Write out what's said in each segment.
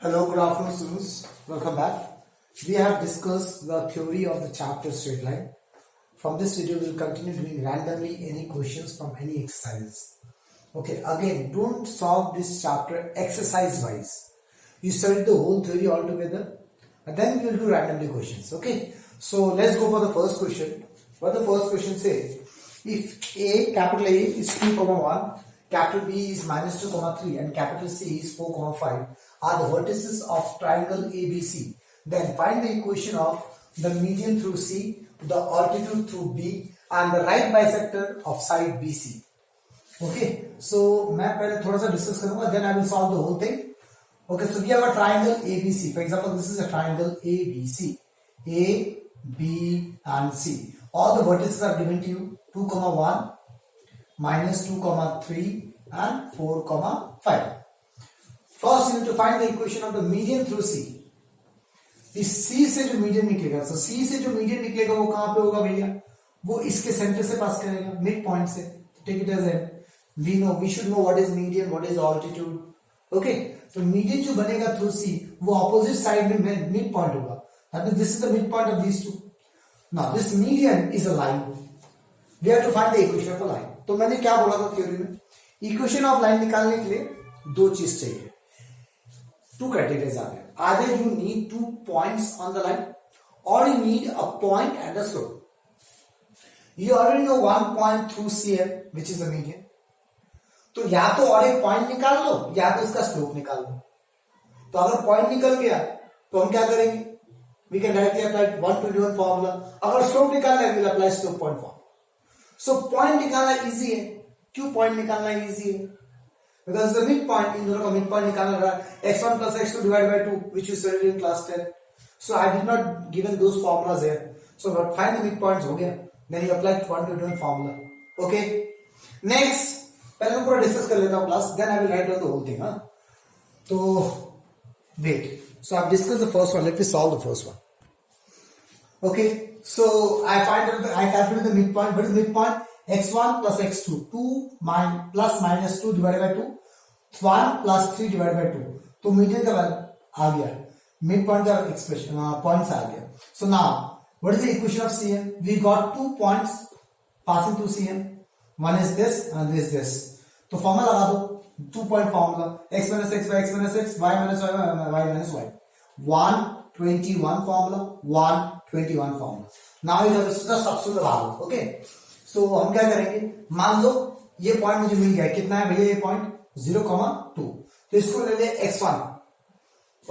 Hello, good afternoon students. Welcome back. We have discussed the theory of the chapter straight line. From this video, we will continue doing randomly any questions from any exercises. Okay, again, don't solve this chapter exercise wise. You study the whole theory all together and then we will do randomly questions. Okay, so let's go for the first question. What the first question says, if capital A is 2, 1, capital B is minus 2, 3 and capital C is 4, 5 are the vertices of triangle ABC. Then find the equation of the median through C, the altitude through B and the right bisector of side BC. Okay, so मैं पहले थोड़ा सा discuss करूँगा, then I will solve the whole thing. Okay, so we have a triangle ABC. For example, this is a triangle ABC. A, B and C. All the vertices are given to you 2, 1, minus 2, 3 and 4, 5. First, you need to find the equation of the median through C. इस C से जो median निकलेगा, so C से जो median निकलेगा वो कहाँ पे होगा भैया? वो इसके सेंटर से पास करेगा, मिड पॉइंट से. Take it as n. We should know what is median, what is altitude. Okay, so median जो बनेगा through C, वो opposite side में mid point होगा. That means this is the mid point of these two. Now this median is a line. We have to find the equation of a line. तो मैंने क्या बोला था theory में? Equation of line निकालने के लिए दो चीज चाहिए. Two criteria are there. Either you need 2 points on the line or you need a point and a slope. You already know one point through CM which is the median. तो या तो और एक पॉइंट निकाल लो या तो इसका slope निकाल लो. तो अगर पॉइंट निकल गया तो हम क्या करेंगे? We can directly apply 121 formula. अगर स्लोप निकालना है, we'll apply slope point formula. So point निकालना इजी है. क्यों पॉइंट निकालना इजी है? Because the midpoint, इन दोनों का midpoint निकालना रहा x1 plus x2 divided by 2, which you studied in class 10. So I did not given those formulas here. So but find the midpoints हो गया. Then you apply 121 formula. Okay. Next, पहले मैं पूरा discuss कर लेता हूँ class. Then I will write down the whole thing. तो wait. So I've discussed the first one. Let me solve the first one. Okay. So I calculate the midpoint. What is the midpoint? x1 plus x2, 2 plus minus 2 divided by 2, 1 plus 3 divided by 2. तो median का value आ गया, mid point का expression points आ गया. So now what is the equation of CM? We got 2 points passing through CM. One is this and this this. तो formula लगा दो, 2 point formula x minus x by x minus x, y minus y by y minus y. 121 formula, 121 formula. Now you have to substitute the value. Okay, तो हम क्या करेंगे? मान लो ये point मुझे मिल गया. कितना है भैया ये पॉइंट? 0,2. तो इसको ले ले x1.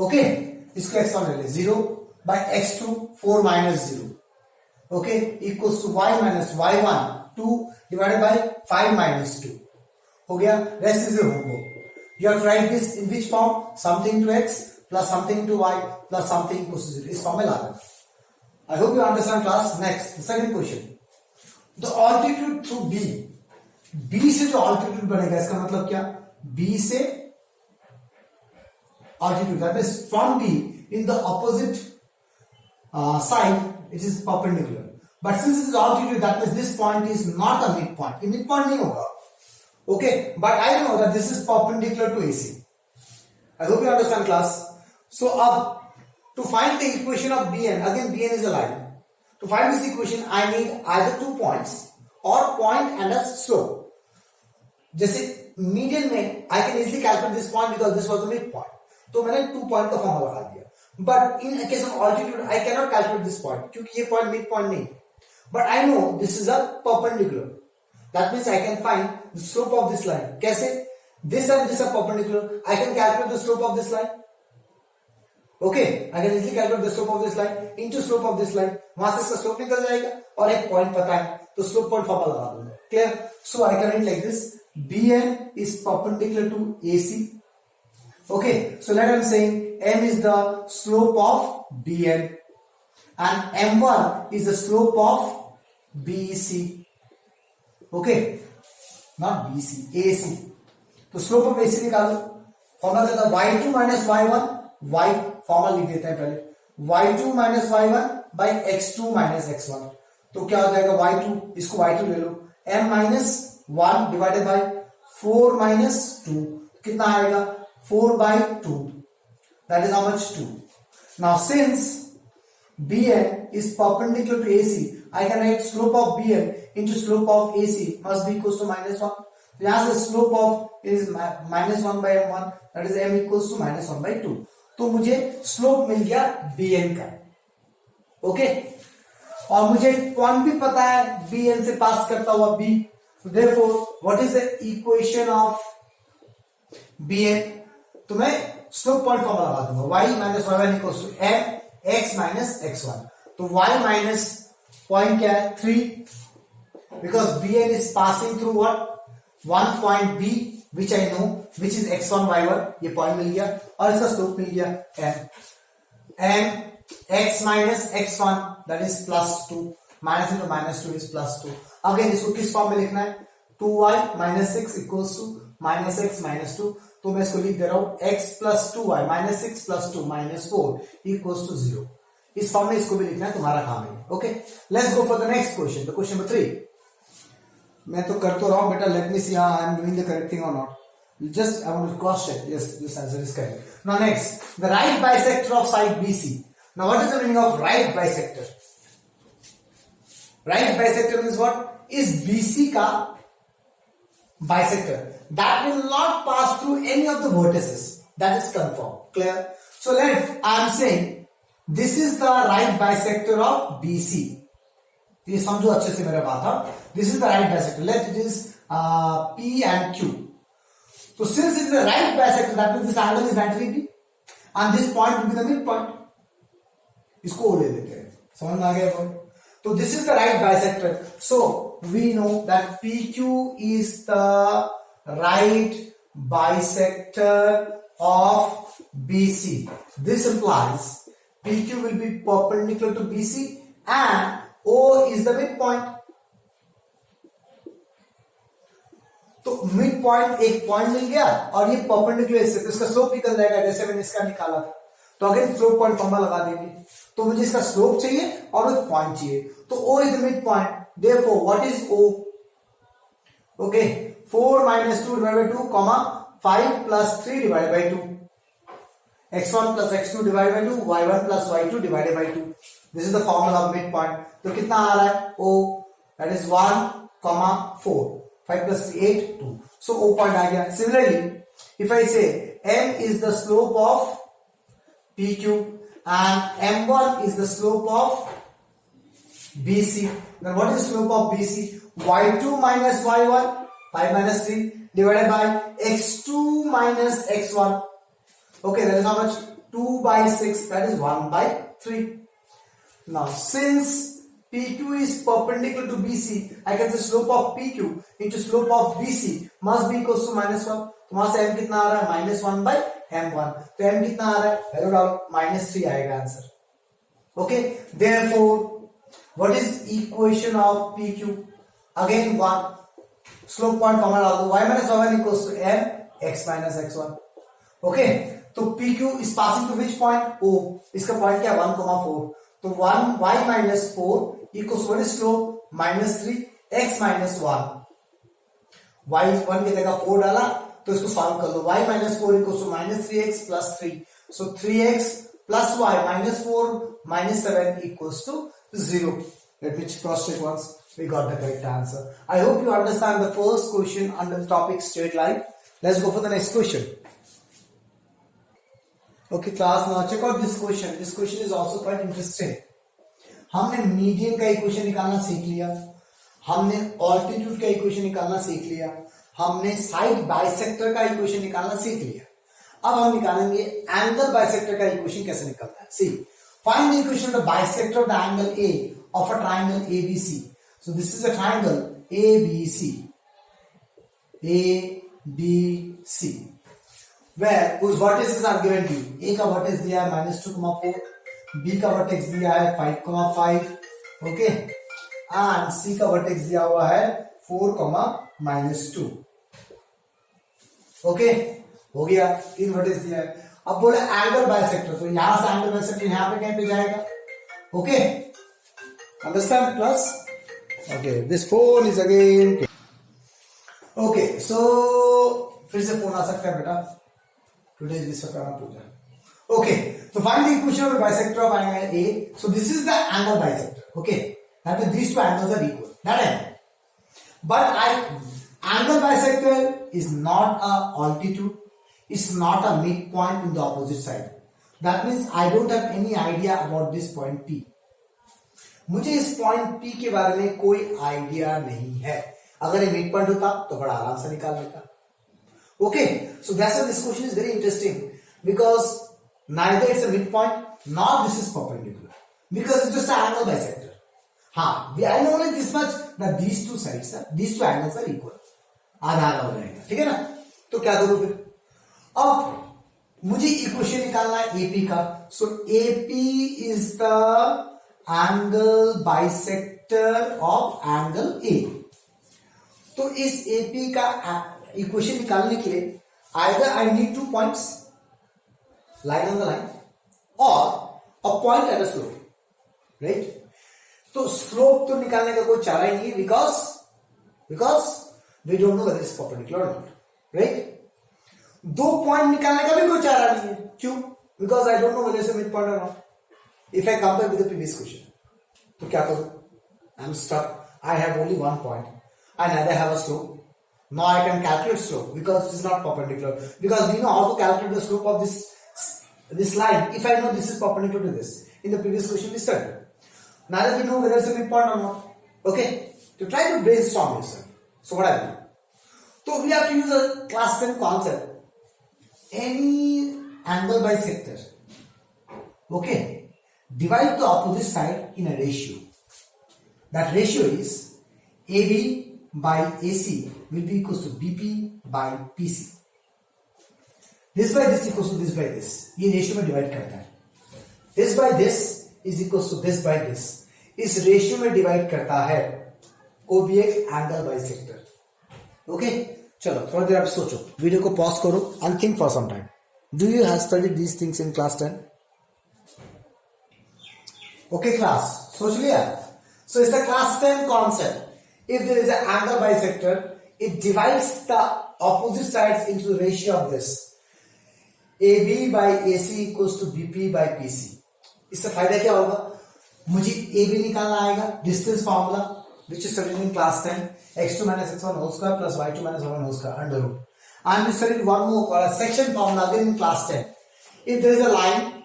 ओके, इसको x1 ले ले. 0 by x2 4 minus 0. Okay, equals to y minus y1 2 divided by 5 minus 2. हो गया. Rest is homework. You have to write this in which form? Something to x plus something to y plus something equals to 0. इस form में ला दें. I hope you understand class. Next second question. The altitude through B. B से जो altitude बनेगा इसका मतलब क्या? B से altitude, that is from B in the opposite side it is perpendicular. But since it is altitude, that means this point is not a midpoint. ये midpoint नहीं होगा. Okay, but I know that this is perpendicular to AC. I hope you understand class. So अब to find the equation of Bn, again Bn is a line. To find this equation, I need either 2 points or point and a slope. जैसे median में I can easily calculate this point because this was the midpoint. तो मैंने 2 point का formula लगा दिया. But in case of altitude, I cannot calculate this point क्योंकि ये point midpoint नहीं. But I know this is a perpendicular. That means I can find the slope of this line. कैसे? This and this are perpendicular. I can calculate the slope of this line. Okay, I can easily calculate the slope of this line into slope of this line. वहां से इसका slope निकल जाएगा और एक point पता है तो slope point फॉर्मूला लगा दूंगा. Clear? So I can write like this. Bn is perpendicular to AC. Okay, so let us say m is the slope of Bn and m1 is the slope of BC. Okay, not BC, AC. तो slope of AC निकालो. Formula देता है y2 minus y1. y formula लिख देते हैं पहले. y2 minus y1 by x2 minus x1. तो क्या हो जाएगा? y2, इसको y2 ले लो. m minus 1 divided by 4 minus 2. कितना आएगा? 4 by 2. that is how much 2. Now since BN is perpendicular to AC, I can write slope of BN into slope of AC must be equals to -1. यहाँ से slope of is -1 by m1, that is m equals to -1 by 2. तो मुझे slope मिल गया BN का, okay और मुझे point भी पता है BN से पास करता हुआ B. So therefore, what is the equation of BN? तो मैं स्लोप पॉइंट फॉर्मूला लगा दूंगा y minus y1 equals to m x minus x1. तो y माइनस पॉइंट क्या है 3, because BN is passing through what one point B which I know which is x1 y1. ये point मिल गया और इसका slope मिल गया m x minus x1 that is +2. Minus into -2 is +2. Again इसको किस form में लिखना है 2y minus 6 equals to -x minus 2. तो मैं इसको लिख दे रहा हूं x plus 2y minus 6 plus 2 minus 4 equals to 0. इस फॉर्म में इसको भी लिखना है, तुम्हारा काम है. Okay, let's go for the next question. The question number 3. मैं तो कर तो रहा हूं बेटा, let me see I am doing the correct thing और not. Just I want to cross check. Yes, this answer is correct. Now next, the right bisector of side BC. Now what is the meaning of right bisector? Right bisector means what? Is BC का bisector that will not pass through any of the vertices. That is confirmed. Clear? So I am saying this is the right bisector of BC. ये समझो अच्छे से मेरा बात है. This is the right bisector. Let it is P and Q. So since it is a right bisector, that means this angle is 90 degree and this point will be the midpoint. इसको ले लेते हैं, समझ में आ गया point? So this is the right bisector. So we know that PQ is the right bisector of BC. This implies PQ will be perpendicular to BC and O is the midpoint. तो mid point एक point मिल गया और ये perpendicular इससे, तो इसका slope निकल जाएगा जैसे मैंने इसका निकाला था. तो अगेन स्लोप पॉइंट फॉर्मूला लगा देंगे. तो मुझे इसका स्लोप चाहिए और एक पॉइंट चाहिए. तो O is the mid point. Therefore what is O? Okay, 4 minus 2 divide by 2 comma 5 plus 3 divide by 2. x1 plus x2 divide by 2, y1 plus y2 divided by 2. This is the formula of mid point. तो कितना आ रहा है O? That is 1 comma 4. 5 plus 3 8 2. So O point आ गया. Similarly, if I say M is the slope of PQ and M1 is the slope of BC, then what is the slope of BC? Y2 minus Y1, 5 minus 3 divided by X2 minus X1. Okay, that is how much? 2 by 6, that is 1 by 3. Now since PQ is perpendicular to BC, I can say slope of PQ into slope of BC must be equals to -1. तो वहां से m कितना आ रहा है -1 by m1. तो m कितना आ रहा है, वैल्यू डाल -3 आएगा answer. Okay, therefore what is equation of PQ? Again one slope point formula डाल दो, y minus y1 equals to m x minus x1. Okay, तो PQ is passing to which point? O. इसका point क्या 1,4. तो 1 y minus 4 equals what is slope? -3 x minus 1. y 1 की जगह 4 डाला तो इसको सॉल्व कर लो. y minus 4 equals to -3x plus 3. So 3x plus y minus 4 minus 7 equals to 0. Let me cross check once. We got the correct answer. I hope you understand the first question under the topic straight line. Let's go for the next question. Okay class, now check out this question. This question is also quite interesting. हमने median का equation निकालना सीख लिया, हमने altitude का equation निकालना सीख लिया, हमने साइड बाइसेक्टर का इक्वेशन निकालना सीख लिया. अब हम निकालेंगे एंगल बाइसेक्टर का इक्वेशन कैसे निकलता है. See, find the equation of the bisector of the angle A of a triangle ABC. So this is a triangle ABC, ABC where whose vertices are given to you. A का vertex दिया है -2,4, B का vertex दिया है 5,5, okay, and C का vertex दिया हुआ है 4,-2. ओके, हो गया, 3 vertex दिया है. अब बोले एंगल बाइसेक्टर, तो यहां से एंगल बाइसेक्टर यहां पे कहीं पे जाएगा. Okay, understand plus. Okay, this phone is again. Okay, so फिर से फोन आ सकता है बेटा. Today is Vishwakarma Puja. Okay, so find the equation of the bisector of angle A. So this is the angle bisector. Okay, that means these two angles are equal. That angle. But angle bisector is not a altitude. It's not a midpoint in the opposite side. That means I don't have any idea about this point P. मुझे इस point P के बारे में कोई idea नहीं है. अगर ये मिड पॉइंट होता तो बड़ा आराम से निकाल लेता. Okay, so that's why this question is very interesting because neither it's a midpoint nor this is perpendicular because it's just an angle bisector. I know only this much that these two angles are equal. आधा आधा हो जाएगा. ठीक है ना. तो क्या करूं फिर. अब मुझे इक्वेशन निकालना है एपी का. So AP is the angle bisector of angle A. तो इस एपी का इक्वेशन निकालने के लिए either I need 2 points line on the line or a point at a slope, right? तो स्लोप तो निकालने का कोई चारा ही नहीं because we don't know whether it's perpendicular or not, right? 2 point निकालने का भी कोई चारा नहीं है. क्यों? Because I don't know whether it's a midpoint or not. If I compare with the previous question, तो क्या करूं? I'm stuck. I have only 1 point. I neither have a slope. Now I can calculate slope because it is not perpendicular. Because we know how to calculate the slope of this line. If I know this is perpendicular to this, in the previous question we studied. Neither we know whether it's a midpoint or not. Okay, to try to brainstorm yourself. So what I do? So we have to use a class 10 concept. Any angle bisector, okay, divide the opposite side in a ratio. That ratio is AB by AC will be equals to BP by PC. This by this equals to this by this. ये ratio में divide करता है. This by this is equals to this by this. इस ratio में divide करता है को भी एक एंगल बाइसेक्टर. ओके, चलो थोड़ी देर आप सोचो, वीडियो को पॉज करो and think for some time. Do you have studied these things in class 10? Okay class, सोच लिया. So it's the class 10 concept. If there is an angle bisector, it divides the opposite sides into the ratio of this. AB by AC equals to BP by PC. इससे फायदा क्या होगा? मुझे AB निकालना आएगा. Distance formula, which is studied in class 10. x2 minus x1 whole square plus y2 minus y1 whole square under root. And we studied one more called section formula again in class 10. If there is a line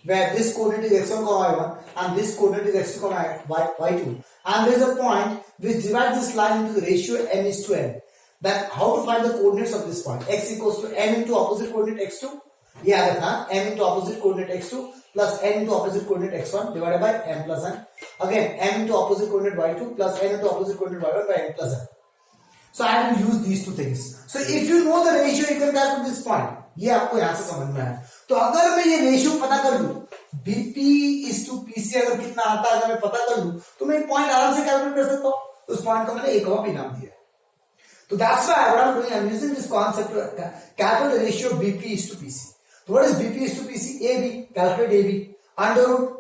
where this coordinate is x1 comma y1 and this coordinate is x2 comma y2, and there is a point which divides this line into the ratio m is to n. Then how to find the coordinates of this point? X equals to m into opposite coordinate x2. Yeah, रखना m into opposite coordinate x2 plus n into opposite coordinate x1 divided by m plus n. Again m into opposite coordinate y2 plus n into opposite coordinate y1 by n plus n. So I will use these two things. So if you know the ratio, you can calculate this point. ये आपको यहां से समझ में आया. तो अगर मैं ये रेशियो पता कर लूं, BP is to PC अगर कितना आता है अगर मैं पता कर लूं, तो मैं पॉइंट आराम से कैलकुलेट कर सकता हूं. उस पॉइंट को मैंने A कॉमा B नाम दिया. So that's why what I'm doing, I'm using this concept to calculate the ratio of BP is to PC. So what is BP is to PC? AB. Calculate AB. Under root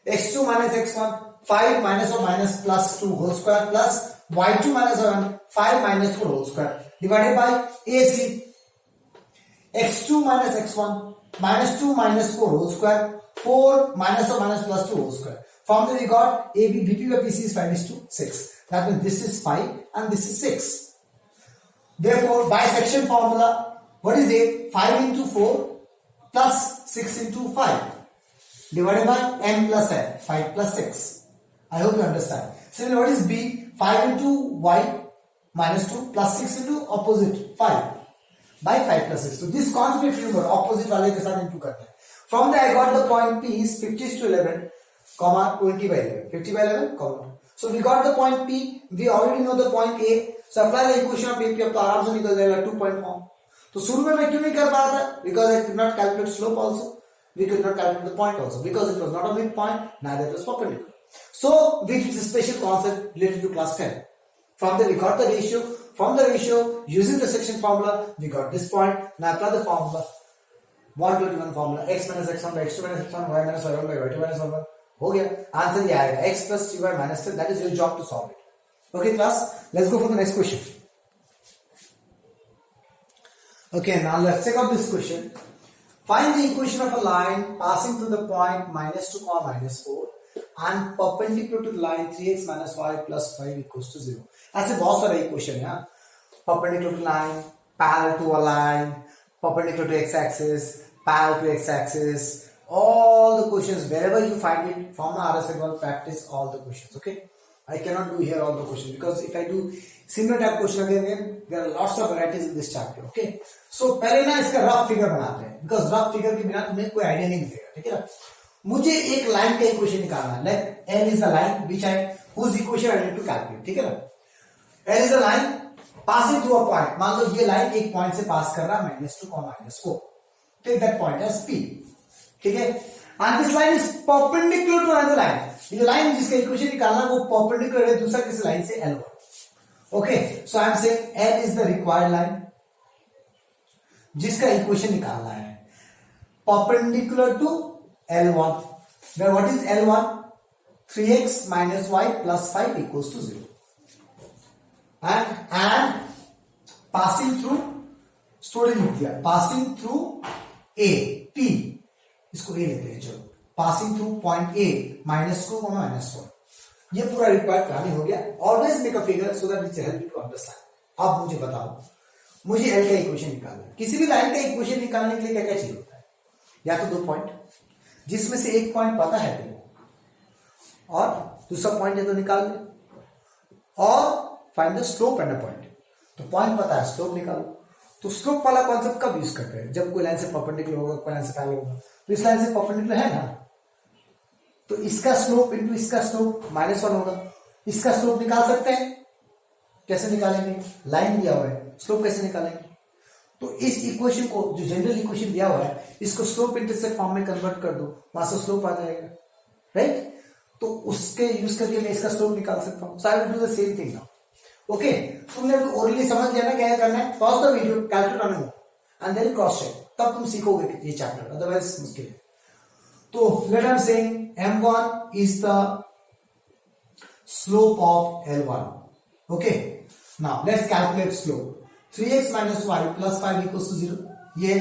x2 minus x1, 5 minus or minus plus 2 whole square plus y2 minus 1, 5 minus 4 whole square divided by AC. x2 minus x1 minus 2 minus 4 whole square, 4 minus or minus plus 2 whole square. From there we got AB, BP by PC is 5 is to 6. That means this is 5 and this is 6. Therefore, bisection formula, what is A? 5 into 4 plus 6 into 5 divided by m plus n, 5 plus 6. I hope you understand. Similarly, what is B? 5 into y minus 2 plus 6 into opposite 5 by 5 plus 6. So this concept if you remember, opposite वाले के साथ into करते हैं. From there I got the point P is 50 to 11, comma 20 by 11. 50 by 11, comma. So we got the point P. We already know the point A. So apply the equation of AP. अब तो आराम से निकल जाएगा 2 point form. तो शुरू में मैं क्यों नहीं कर पा रहा था? Because I could not calculate slope also. We could not calculate the point also because it was not a midpoint, neither it was perpendicular. So we did a special concept related to class 10. From there we got the ratio. From the ratio, using the section formula, we got this point. Now apply the formula. 121 formula. X minus x1 by x2 minus x1, y minus y1 by y2 minus y1. हो गया. Answer ये आएगा. X plus 3y minus 10. That is your job to solve it. Okay class, let's go for the next question. Okay, now let's check out this question. Find the equation of a line passing through the point -2, -4 and perpendicular to the line 3x minus y plus 5 equals to 0. ऐसे बहुत सारे equation है. Perpendicular to line, parallel to a line, perpendicular to x-axis, parallel to x-axis. All the questions, wherever you find it from the RSA, practice all the questions. Okay, I cannot do here all the questions because if I do similar type question again, there are lots of varieties in this chapter. Okay, so पहले ना इसका rough figure बनाते हैं because rough figure के बिना तुम्हें कोई idea नहीं मिलेगा. ठीक है ना. मुझे एक लाइन का इक्वेशन निकालना है. Like L is the line which I whose equation I need to calculate. ठीक है ना. L is the line passing through a point. मान लो ये लाइन एक पॉइंट से पास कर रहा है -2, -4. Take that point as P. ठीक है. And this line is perpendicular to another line. ये लाइन जिसका इक्वेशन निकालना वो परपेंडिकुलर है दूसरा किसी लाइन से L1. Okay, so I am saying L is the required line जिसका इक्वेशन निकालना है perpendicular to L1. Where what is L1? 3x minus y plus 5 equals to 0. And passing through student लिख दिया passing through A P. इसको A लेते हैं. चलो passing through point A -2, -1. ये पूरा रिक्वायर्ड कहानी हो गया. Always make a figure so that it help you to understand. अब मुझे बताओ, मुझे एल का इक्वेशन निकालना है. किसी भी लाइन का इक्वेशन निकालने के लिए क्या क्या चाहिए होता है? या तो दो पॉइंट जिसमें से एक पॉइंट पता है तुमको और दूसरा पॉइंट है तो निकाल ले, और find the slope and the point. तो पॉइंट पता है, स्लोप निकालो. तो स्लोप वाला कॉन्सेप्ट कब यूज करते हैं? जब कोई लाइन से परपेंडिकुलर होगा, कोई लाइन से पैरेलल होगा. तो इस लाइन से परपेंडिकुलर है ना, तो इसका स्लोप इनटू इसका स्लोप -1 होगा. इसका स्लोप निकाल सकते हैं. कैसे निकालेंगे? लाइन दिया हुआ है, स्लोप कैसे निकालेंगे? तो इस इक्वेशन को, जो जनरल इक्वेशन दिया हुआ है, इसको स्लोप इंटरसेप्ट फॉर्म में कन्वर्ट कर दो, वहां से स्लोप आ जाएगा. राइट. तो उसके यूज करके मैं इसका स्लोप निकाल सकता हूं. So I will do the same thing now. Okay, तुमने ओरली समझ लिया ना क्या करना है? Pause the video, calculate on your end then cross check. तब तुम सीखोगे ये चैप्टर, अदरवाइज मुश्किल है. तो let us say M1 is the slope of L1. Okay, now let's calculate slope. 3x minus y plus 5 equals to 0. ये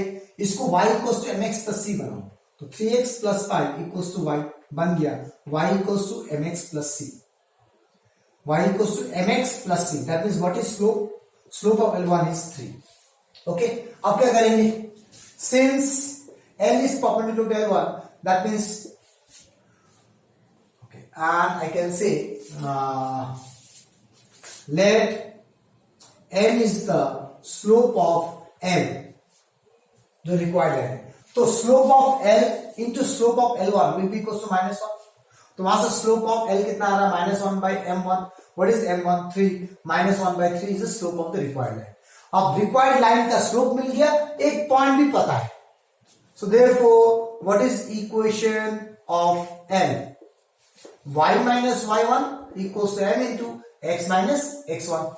इसको y equals to mx plus c बनाओ. तो 3x plus 5 equals to y बन गया. y equals to mx plus c. y equals to mx plus c. That means what is slope? Slope of L1 is 3. Okay, अब क्या करेंगे? Since L is perpendicular to L1, that means, okay, and I can say let m is the slope of L, जो required है. तो slope of L into slope of L1 will be equals to -1. तो वहां से slope of L कितना आ रहा है? -1 by m1. What is m1? 3. -1 by 3 is the slope of the required line. अब required line का slope मिल गया, एक पॉइंट भी पता है. So therefore, what is equation of L? Y minus y1 equals to m into x minus x1.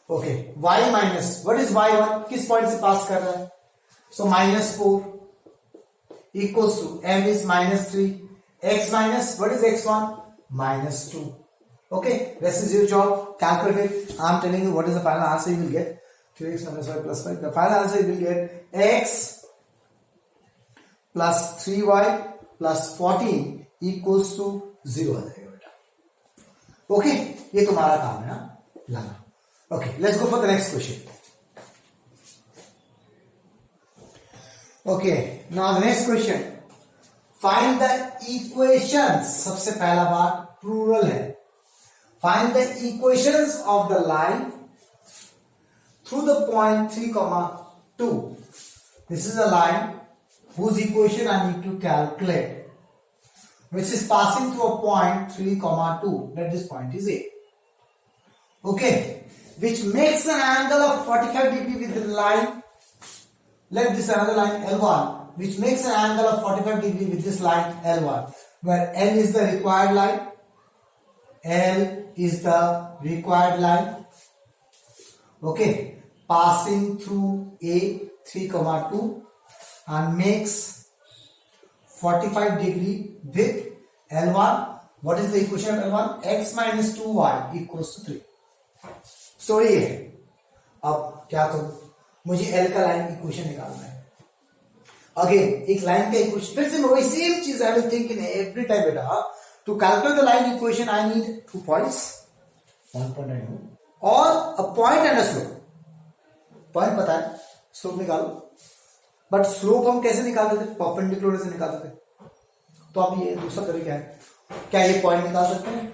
Okay, y minus, what is y1? किस point से पास कर रहा है? So -4 equals to m is -3. X minus, what is x1? -2. Okay, this is your job. Calculate it. I'm telling you what is the final answer you will get. 3x minus y plus 5. The final answer you will get x plus 3y plus 14 equals to 0 आ जाएगा बेटा. Okay, ये तुम्हारा काम है ना लाना. Okay, let's go for the next question. Okay, now the next question. Find the equations. सबसे पहला बात प्लूरल है. Find the equations of the line through the point 3, 2. This is a line whose equation I need to calculate, which is passing through a point 3, 2. Let this point is A. Okay, which makes an angle of 45 degree with the line. Let this another line L1, which makes an angle of 45 degree with this line L1, where L is the required line. L is the required line. Okay, passing through A 3, 2. And makes 45 degree with L1. What is the equation of L1? X minus 2y equals to 3. So ये अब क्या करूं? मुझे L का line equation निकालना है. Again एक line का इक्वेशन, फिर से वही सेम चीज I will think in every time बेटा, to calculate the line equation I need 2 points, 1 point I know और a point and a slope. Point पता है, स्लोप निकालो. बट स्लोप हम कैसे निकालते थे? परपेंडिकुलर से निकालते थे. तो अब ये दूसरा तरीका है. क्या ये पॉइंट निकाल सकते हैं?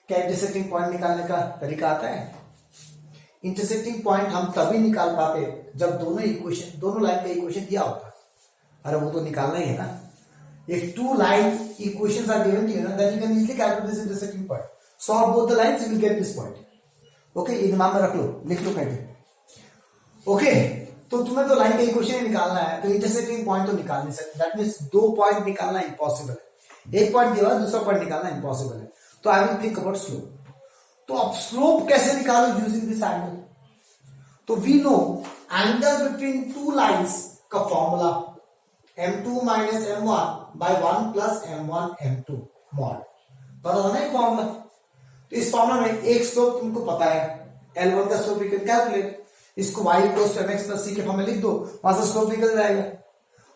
क्या इंटरसेक्टिंग पॉइंट निकालने का तरीका आता है? इंटरसेक्टिंग पॉइंट हम तभी निकाल पाते जब दोनों इक्वेशन, दोनों लाइन का इक्वेशन दिया होता. अरे वो तो निकालना ही है ना. If two line equations are given to you, then you can easily calculate this intersecting point. Solve both the lines, you will get this point. Okay, ये दिमाग में रख लो, लिख लो कहीं. ओके, तो तुम्हें तो लाइन का इक्वेशन निकालना है, तो इंटरसेक्टिंग पॉइंट तो निकाल नहीं सकते. दैट मींस 2 पॉइंट निकालना इम्पॉसिबल है. एक पॉइंट दिया, दूसरा पॉइंट निकालना इम्पॉसिबल है. तो I will think about slope. तो अब स्लोप कैसे निकालो यूजिंग दिस एंगल? तो we know angle between two lines का formula m2 minus m1 by 1 plus m1 m2 mod. पता था ना एक फॉर्मूला? तो इस फॉर्मूला में एक स्लोप तुमको पता है, L1 का स्लोप यू कैन कैलकुलेट. इसको y equals to mx plus c के फॉर्म में लिख दो, वहां से स्लोप निकल जाएगा.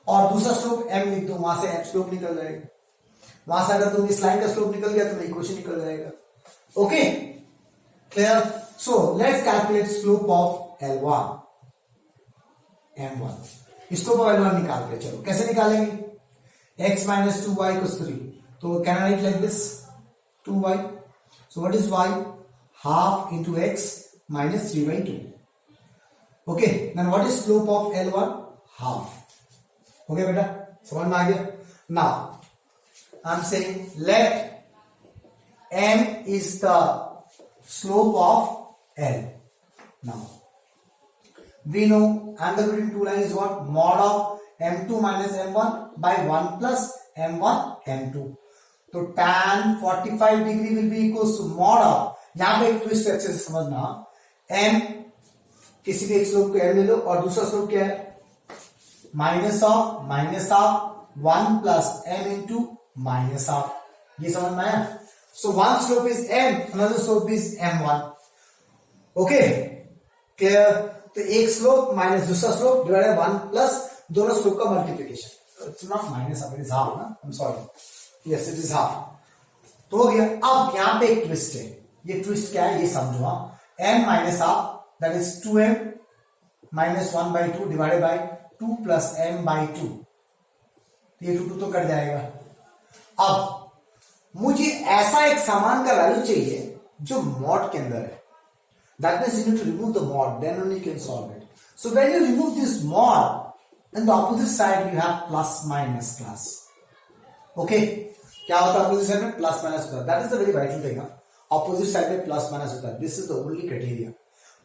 और दूसरा स्लोप m लिख दो, वहां से स्लोप निकल जाएगा. वहां से अगर तुम इस लाइन का स्लोप निकल गया तो इक्वेशन निकल जाएगा. Okay, clear? So let's calculate slope of L1 m1. Slope of L1 निकालते हैं. चलो कैसे निकालेंगे? x minus 2y equals 3. तो can I write like this 2y. So what is y? Half into x minus 3/2. Okay, then what is slope of L1? Half. हो गया बेटा, समझ में आ गया? Now I am saying let m is the slope of L. Now we know angle between two lines is what? Mod of m2 minus m1 by 1 plus m1 m2. तो tan 45 degree will be equals to mod of, यहां पे एक twist अच्छे से समझना, m किसी भी एक स्लोप को m ले लो और दूसरा स्लोप क्या है? Minus of 1 plus m into minus of. ये समझ में आया? So one slope is m, another slope is m1. Okay, clear? तो एक स्लोप माइनस दूसरा स्लोप डिवाइडेड 1 प्लस दोनों स्लोप का मल्टीप्लिकेशन. इट्स नॉट माइनस, अब इट इज हाफ ना. I am sorry, yes it is half. तो हो गया. अब यहां पे एक ट्विस्ट है. ये ट्विस्ट क्या है ये समझो. m minus half that is 2m minus 1/2 divided by 2 plus m by 2. ये 2 तो कट जाएगा. अब मुझे ऐसा एक सामान का वैल्यू चाहिए जो मॉड के अंदर है. That means you need to remove the mod, then only you can solve it. So when you remove this mod, in the opposite side you have plus minus class. Okay, क्या होता है opposite side में? Plus minus होता है. That is the very vital thing. Opposite side में plus minus होता है. This is the only criteria.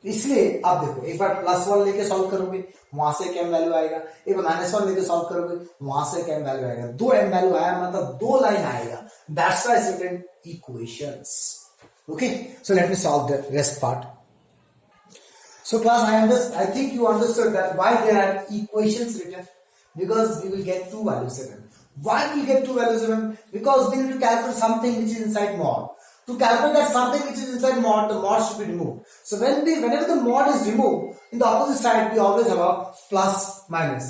इसलिए आप देखो, एक बार +1 लेके सॉल्व करोगे, वहां से m वैल्यू आएगा. एक बार -1 लेके सॉल्व करोगे, वहां से m वैल्यू आएगा. 2 m वैल्यू आया मतलब 2 लाइन आएगा. That's why it's written equations. Okay, so let me solve the rest part. So class, I think you understood that why there are equations written, because we will get 2 values given. Why we will get 2 values given? Because we need to calculate something which is inside mod. To calculate that something which is inside mod, the mod should be removed. So whenever the mod is removed, in the opposite side we always have a plus minus.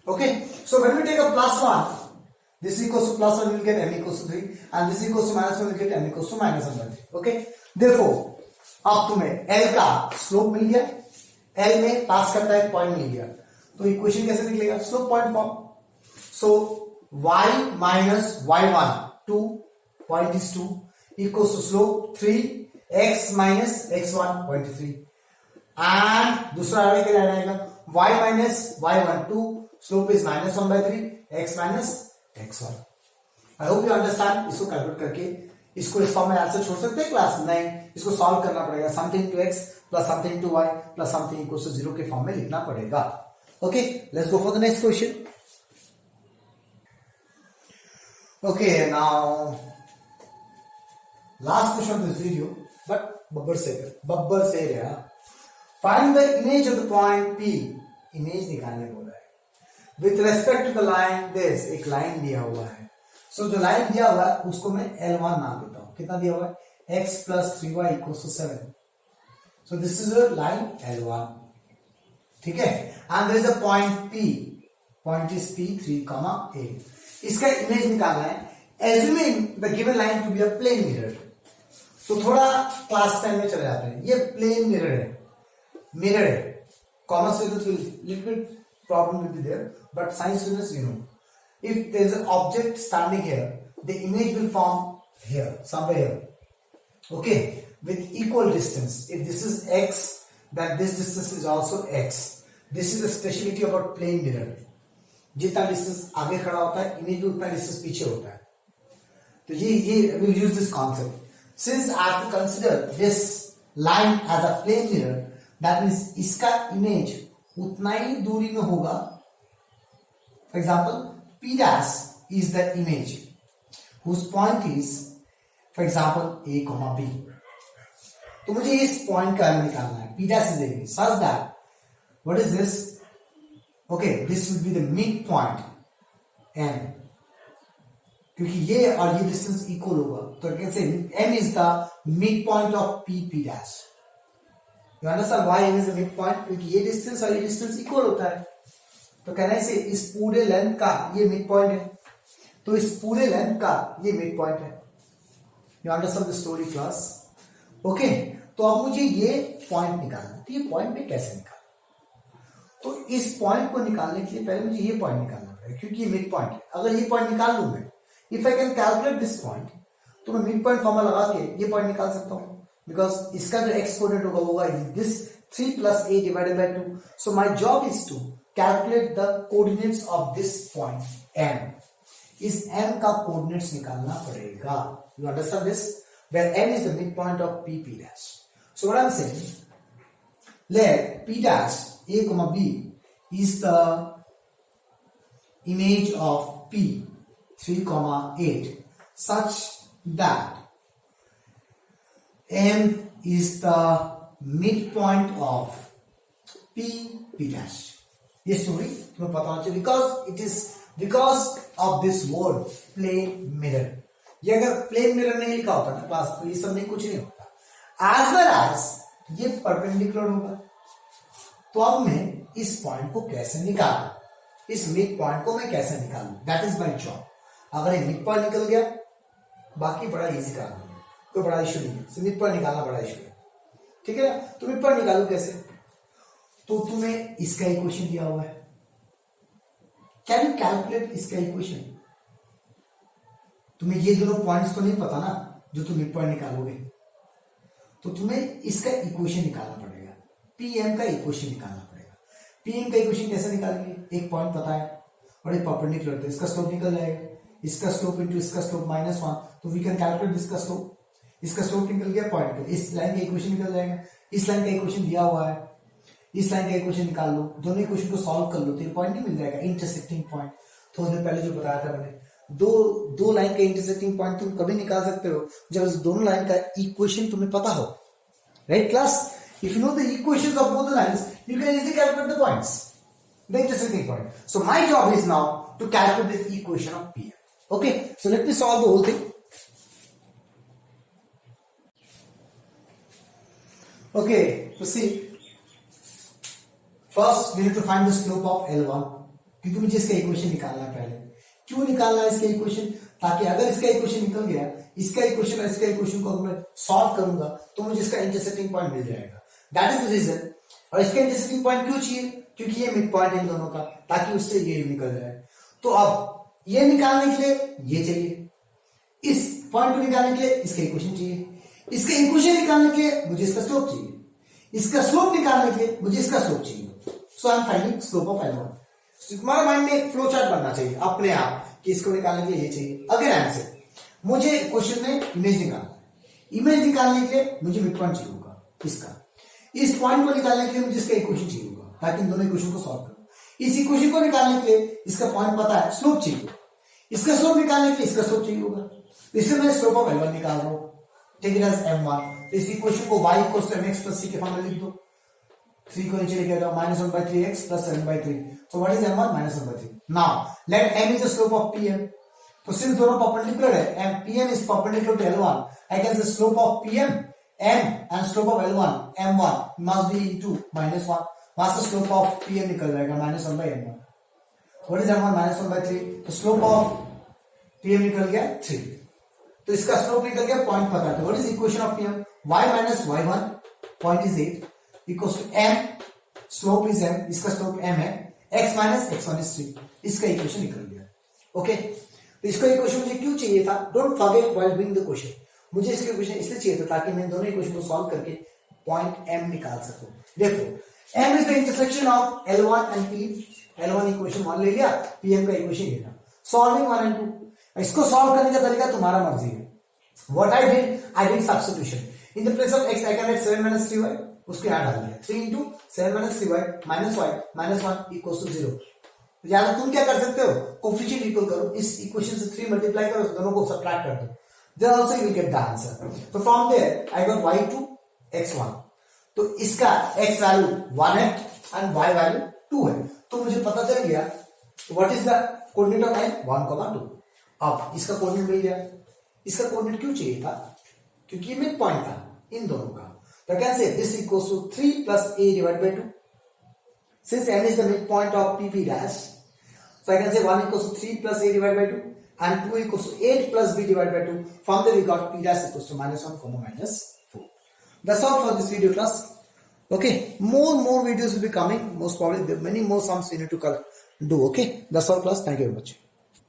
Okay, so when we take a +1, this equals to +1, we will get m equals to 3, and this equals to -1, we will get m equals to -1/3. Okay, therefore अब तुम्हें L का slope मिल गया, L में पास करता है point मिल गया. तो equation कैसे निकलेगा? Slope point form. So y minus y1, 2, point is 2, equals to slope 3, x minus x1, point 3. and दूसरा आगे क्या रहेगा? y minus y1, 2, slope is -1/3, x minus x1. I hope you understand. इसको calculate करके इसको इस फॉर्म में answer छोड़ सकते हैं क्लास? नहीं, इसको सॉल्व करना पड़ेगा. Something to x plus something to y plus something equals to 0 के फॉर्म में लिखना पड़ेगा. Okay, let's go for the next question. Okay, now last question of this video, but बब्बर से गया. Find the image of the point P. Image निकालने बोला है. With respect to the line, this एक लाइन दिया हुआ है. सो जो लाइन दिया हुआ है उसको मैं L1 नाम देता हूं. कितना दिया हुआ है? x plus 3y equals to 7. So this is a line L1. ठीक है, and there is a point P, point is P 3, 8. इसका इमेज निकालना है, assuming the given line to be a plane mirror. तो थोड़ा क्लास 10 में चले जाते हैं. ये प्लेन मिरर है, commerce students will little bit problem will be there, but science students you know, if there is an object standing here, the image will form here, somewhere here, okay, with equal distance. If this is x, then this distance is also x. This is the speciality about plane mirror. जितना distance आगे खड़ा होता है, image भी उतना distance पीछे होता है. तो ये we'll use this concept. Since I have to consider this line as a plane mirror, that means इसका image उतना ही दूरी में होगा. For example, P dash is the image whose point is, for example, A, B. तो मुझे इस point का निकालना है. P dash is the image such that, what is this? Okay, this will be the midpoint M. क्योंकि ये और ये डिस्टेंस इक्वल होगा, तो can say M is the midpoint of P dash. You understand why M is the midpoint? क्योंकि ये distance और ये डिस्टेंस इक्वल होता है. तो कहना से इस पूरे लेंथ का ये मिड पॉइंट है, तो इस पूरे लेंथ का ये मिड पॉइंट है. You understand the story class? Okay, तो अब मुझे ये पॉइंट निकालना है. तो ये पॉइंट में कैसे निकालना? तो इस पॉइंट को निकालने के लिए पहले मुझे ये पॉइंट निकालना पड़ेगा, क्योंकि ये मिड पॉइंट है. अगर ये पॉइंट निकाल लूं मैं, if I can calculate this point, तो मैं मिड पॉइंट फॉर्मूला लगा के ये पॉइंट निकाल सकता हूं. बिकॉज इसका जो एक्स कोऑर्डिनेट होगा this 3 + a divided by 2. So my job is to calculate the coordinates of this point M. इस M का coordinates निकालना पड़ेगा. You understand this? Where M is the midpoint of P dash. So what I'm saying, let P dash A, B is the image of P 3, 8 such that M is the midpoint of P dash. ये story तुम्हें पता होना चाहिए, because of this word plane mirror. ये अगर plane mirror नहीं लिखा होता ना क्लास, तो ये सब नहीं, कुछ नहीं होता. एज वेल एज ये परपेंडिकुलर होगा. तो अब मैं इस पॉइंट को कैसे निकालूं, इस मिड पॉइंट को मैं कैसे निकालूं, दैट इज माई जॉब. अगर ये मिड पॉइंट निकल गया, बाकी बड़ा इजी काम है, कोई बड़ा इशू नहीं है. मिड पॉइंट निकालना बड़ा इशू है, ठीक है ना. तो मिड पॉइंट निकालू कैसे? तो तुम्हें इसका इक्वेशन दिया हुआ है. कैन यू कैलकुलेट इसका इक्वेशन? तुम्हें ये दोनों पॉइंट्स तो नहीं पता ना जो तुम मिड पॉइंट निकालोगे, तो तुम्हें इसका इक्वेशन निकालना पड़ेगा. पीएम का इक्वेशन निकालना पड़ेगा. पीएम का इक्वेशन कैसे निकालेंगे? एक पॉइंट पता है और एक परपेंडिकुलर है, इसका स्लोप निकल जाएगा. इसका स्लोप इंटू इसका स्लोप -1, तो वी कैन कैलकुलेट इसका स्लोप. इसका स्लोप निकल गया पॉइंट पे, इस लाइन का इक्वेशन निकल जाएगा. इस लाइन का इक्वेशन दिया हुआ है, इस लाइन का इक्वेशन निकाल लो, दोनों इक्वेशन को सॉल्व कर लो, तो ये पॉइंट नहीं मिल जाएगा, इंटरसेक्टिंग पॉइंट. थोड़ी देर पहले जो बताया था मैंने, दो लाइन का इंटरसेक्टिंग पॉइंट तुम कभी निकाल सकते हो जब इस दोनों लाइन का इक्वेशन तुम्हें पता हो. Right class? If you know the equations of both the lines, you can easily calculate the points, the intersecting point. So my job is now to calculate the equation of PM. Okay, so let me solve the whole thing. Okay, तो see first we need to find the slope of L1, क्योंकि मुझे इसका equation निकालना है पहले. क्यों निकालना है इसका इक्वेशन? ताकि अगर इसका इक्वेशन निकल गया, इसका इक्वेशन और इसका इक्वेशन को अगर मैं सॉल्व करूंगा तो मुझे इसका इंटरसेक्टिंग पॉइंट मिल जाएगा. That is the reason. और इसका इंटरसेक्टिंग पॉइंट क्यों चाहिए? क्योंकि ये मिड पॉइंट है इन दोनों का, ताकि उससे ये निकल जाए. तो अब ये निकालने के लिए ये चाहिए, इस पॉइंट को निकालने के लिए इसका इक्वेशन चाहिए, इसका इक्वेशन निकालने के लिए मुझे इसका स्लोप चाहिए, इसका स्लोप निकालने के लिए मुझे इसका स्लोप चाहिए. So I am finding slope of L1. तुम्हारा माइंड में एक फ्लो चार्ट बनना चाहिए अपने आप कि इसको निकालने के लिए ये चाहिए. अगेन आंसर, मुझे क्वेश्चन में इमेज निकालना है. इमेज निकालने के लिए मुझे मिड पॉइंट चाहिए होगा इसका. इस पॉइंट को निकालने के लिए मुझे इसका इक्वेशन चाहिए होगा, ताकि इन दोनों इक्वेशन को सॉल्व करूं. इस इक्वेशन को निकालने के लिए इसका पॉइंट पता है, स्लोप चाहिए. इसका स्लोप निकालने के लिए इसका स्लोप चाहिए होगा. इसलिए मैं स्लोप ऑफ L1 निकाल रहा हूं. Take it as M1. इस इक्वेशन को y = mx + c के फॉर्म में लिख दो. 3 को नीचे लेके जाओ, -1/3x + 7/3. So what is M1? -1/3. Now let M is the slope of PM. तो सिर्फ दोनों परपेंडिकुलर है, and PM is perpendicular to L1. I can say slope of PM M and slope of L1 M1 must be into -1. वहां से slope of PM निकल जाएगा -1/m1। What is m1 -1/3, तो slope of PM निकल गया 3, तो इसका slope निकल गया पॉइंट पता है। What is equation of PM, y - y1 point is 8 equals to m, slope is m, इसका स्लोप m है, x - x1 इज 3, इसका इक्वेशन निकल गया। ओके, तो इसका इक्वेशन मुझे क्यों चाहिए था, don't forget while doing the question, मुझे इसका इक्वेशन इसलिए चाहिए था ताकि मैं दोनों इक्वेशन को सॉल्व करके पॉइंट m निकाल सकूं। देखो m is the intersection of L1 and P, L1 equation 1 ले लिया, Pm का इक्वेशन लेना, सॉल्विंग 1 एंड 2। इसको सॉल्व करने का तरीका तुम्हारा मर्जी है। What I did substitution, in the place of x I can write 7 - 3y, उसको यहां डाल दिया, 3 into 7 - 3y minus y minus 1 equals to 0। या तो तुम क्या कर सकते हो, कोफिशिएंट इक्वल करो, इस इक्वेशन से 3 मल्टीप्लाई करो, दोनों को सब्ट्रैक्ट कर दो, then also you will get the answer. तो from there I got y2 x1, तो इसका x वैल्यू 1 है एंड y वैल्यू 2 है, तो मुझे पता चल गया what is the coordinate of y 1,2। अब इसका कोऑर्डिनेट मिल गया। इसका कोऑर्डिनेट क्यों चाहिए था, क्योंकि ये मिड पॉइंट था इन दोनों का, तो I can say this equals to 3 plus a divided by 2. Since m is the midpoint of PP dash, so I can say 1 equals to 3 plus a divided by 2 and 2 equals to 8 plus b divided by 2. From there we got p dash equals to -1, -4. That's all for this video class. Okay, more videos will be coming. Most probably there are many more sums we need to do. Okay, that's all class. Thank you very much.